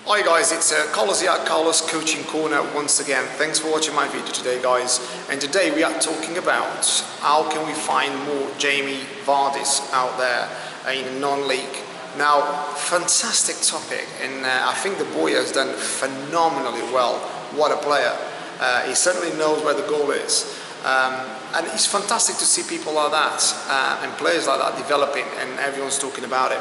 Hi guys, it's Carlos here at Carlos Coaching Corner once again. Thanks for watching my video today guys. And today we are talking about how can we find more Jamie Vardys out there in non-league. Now, fantastic topic, and I think the boy has done phenomenally well. What a player. He certainly knows where the goal is. And it's fantastic to see people like that and players like that developing, and everyone's talking about it.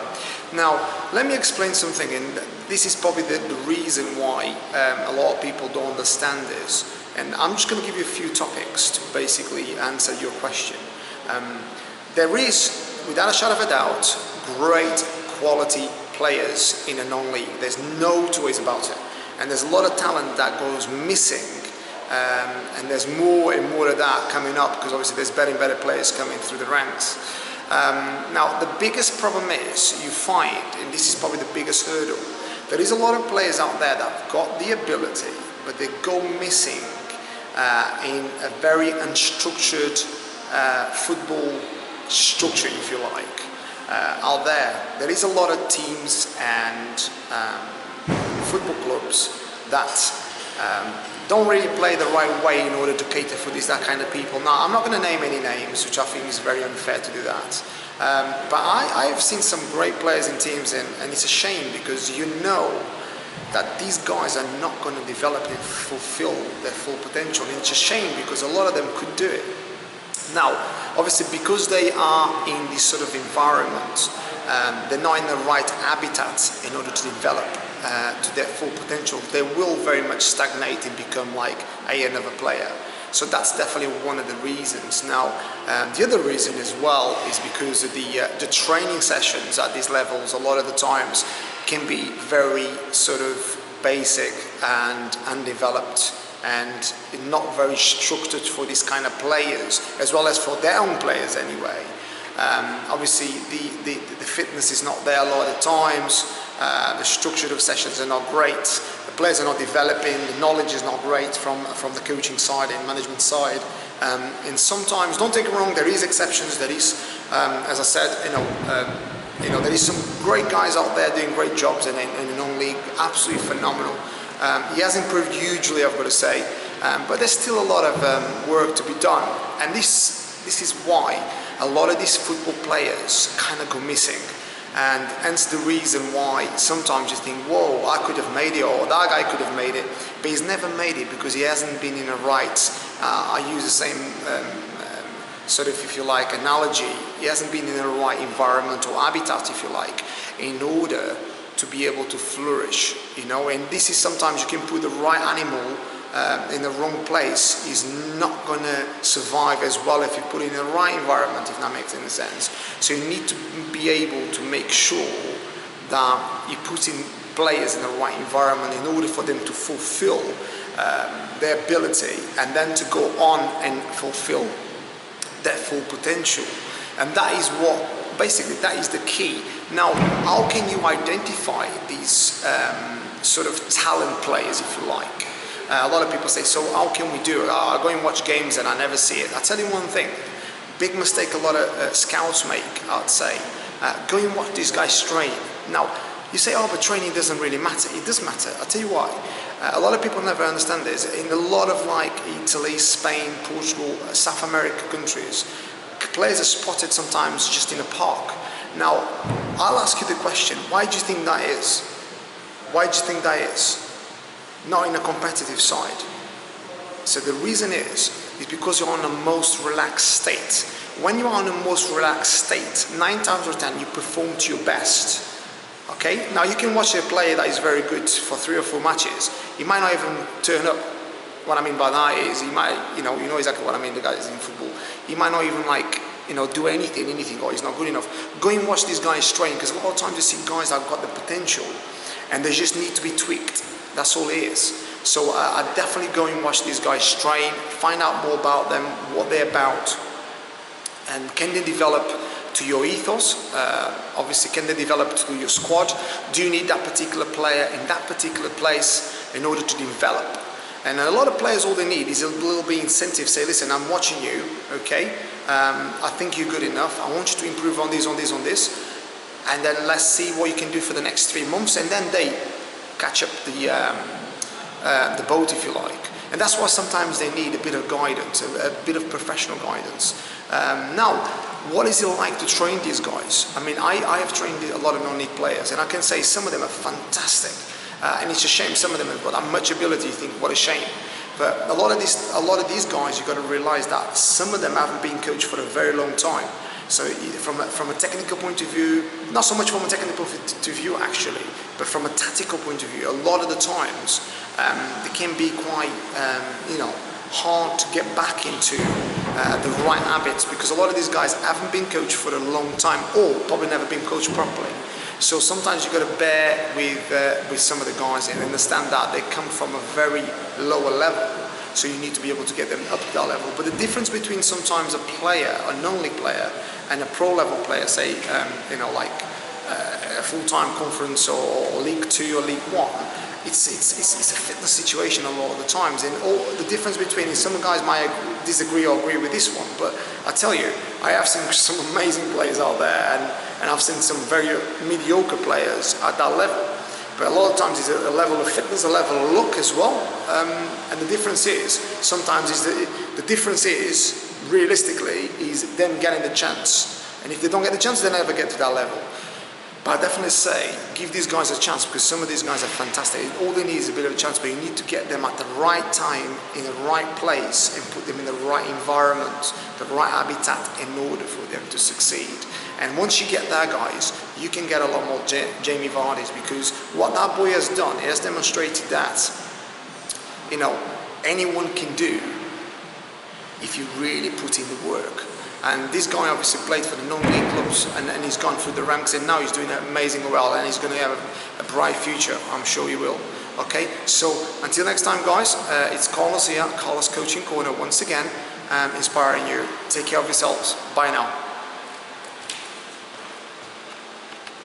Now, let me explain something, and this is probably the reason why a lot of people don't understand this. And I'm just going to give you a few topics to basically answer your question. There is, without a shadow of a doubt, great quality players in a non-league. There's no two ways about it. And there's a lot of talent that goes missing. And there's more and more of that coming up, because obviously there's better and better players coming through the ranks. Now, the biggest problem is you find, and this is probably the biggest hurdle, there is a lot of players out there that have got the ability, but they go missing in a very unstructured football structure, if you like. Out there is a lot of teams and football clubs that don't really play the right way in order to cater for that kind of people. Now, I'm not going to name any names, which I think is very unfair to do that. But I've seen some great players in teams, and it's a shame, because you know that these guys are not going to develop and fulfill their full potential. And it's a shame, because a lot of them could do it. Now, obviously, because they are in this sort of environment, they're not in the right habitat in order to develop to their full potential. They will very much stagnate and become like another player. So that's definitely one of the reasons. Now, the other reason as well is because of the training sessions at these levels, a lot of the times can be very sort of basic and undeveloped, and not very structured for these kind of players, as well as for their own players anyway. Obviously, the fitness is not there a lot of times. The structure of sessions are not great. The players are not developing. The knowledge is not great from the coaching side and management side. And sometimes, don't take it wrong, there is exceptions. There is, as I said, there is some great guys out there doing great jobs in the non-league, absolutely phenomenal. He has improved hugely, I've got to say, but there's still a lot of work to be done. And this is why a lot of these football players kind of go missing, and hence the reason why sometimes you think, whoa, I could have made it, or that guy could have made it, but he's never made it because he hasn't been in a right, I use the same sort of, if you like, analogy, he hasn't been in the right environment or habitat, if you like, in order to be able to flourish, and this is sometimes you can put the right animal in the wrong place, is not going to survive as well if you put it in the right environment, if that makes any sense. So you need to be able to make sure that you put in players in the right environment in order for them to fulfill their ability, and then to go on and fulfill their full potential. And that is what, basically, that is the key. Now, how can you identify these sort of talent players, if you like? A lot of people say, so how can we do it? I go and watch games and I never see it. I'll tell you one thing, big mistake a lot of scouts make, I'd say. Go and watch these guys train. Now, you say, oh, but training doesn't really matter. It does matter. I'll tell you why. A lot of people never understand this. In a lot of like Italy, Spain, Portugal, South American countries, players are spotted sometimes just in a park. Now, I'll ask you the question, why do you think that is? Why do you think that is? Not in a competitive side. So the reason is because you're on the most relaxed state. When you are on the most relaxed state, 9 times out of 10 you perform to your best. Okay? Now you can watch a player that is very good for 3 or 4 matches. He might not even turn up. What I mean by that is he might, you know exactly what I mean, the guys in football. He might not even do anything, or he's not good enough. Go and watch these guys train, because a lot of times you see guys that have got the potential and they just need to be tweaked. That's all it is. So I definitely go and watch these guys train, find out more about them, what they're about, and can they develop to your ethos? Obviously, can they develop to your squad? Do you need that particular player in that particular place in order to develop? And a lot of players, all they need is a little bit incentive. Say, listen, I'm watching you, okay? I think you're good enough. I want you to improve on this, on this, on this. And then let's see what you can do for the next 3 months. And then they catch up the boat, if you like. And that's why sometimes they need a bit of guidance, a bit of professional guidance. Now, what is it like to train these guys? I mean, I have trained a lot of non-league players, and I can say some of them are fantastic. And it's a shame some of them have got that much ability. You think, what a shame. But a lot of these guys, you've got to realize that some of them haven't been coached for a very long time. So from a technical point of view, not so much from a technical point of view actually, but from a tactical point of view, a lot of the times it can be quite hard to get back into the right habits, because a lot of these guys haven't been coached for a long time, or probably never been coached properly. So sometimes you've got to bear with some of the guys and understand that they come from a very lower level. So you need to be able to get them up to that level. But the difference between sometimes a player, a non-league player, and a pro-level player, say, like a full-time conference or League 2 or League 1, it's a fitness situation a lot of the times. And all the difference between is some guys might disagree or agree with this one, but I tell you, I have seen some amazing players out there, and I've seen some very mediocre players at that level. But a lot of times it's a level of fitness, a level of look as well. And the difference is, sometimes the difference is, realistically, is them getting the chance. And if they don't get the chance, they never get to that level. But I definitely say, give these guys a chance, because some of these guys are fantastic. All they need is a bit of a chance, but you need to get them at the right time, in the right place, and put them in the right environment, the right habitat, in order for them to succeed. And once you get there, guys, you can get a lot more Jamie Vardys, because what that boy has done, he has demonstrated that, anyone can do if you really put in the work. And this guy obviously played for the non-league clubs, and he's gone through the ranks, and now he's doing amazingly well, and he's going to have a bright future. I'm sure he will. Okay, so until next time, guys, it's Carlos here, Carlos Coaching Corner once again, inspiring you. Take care of yourselves. Bye now.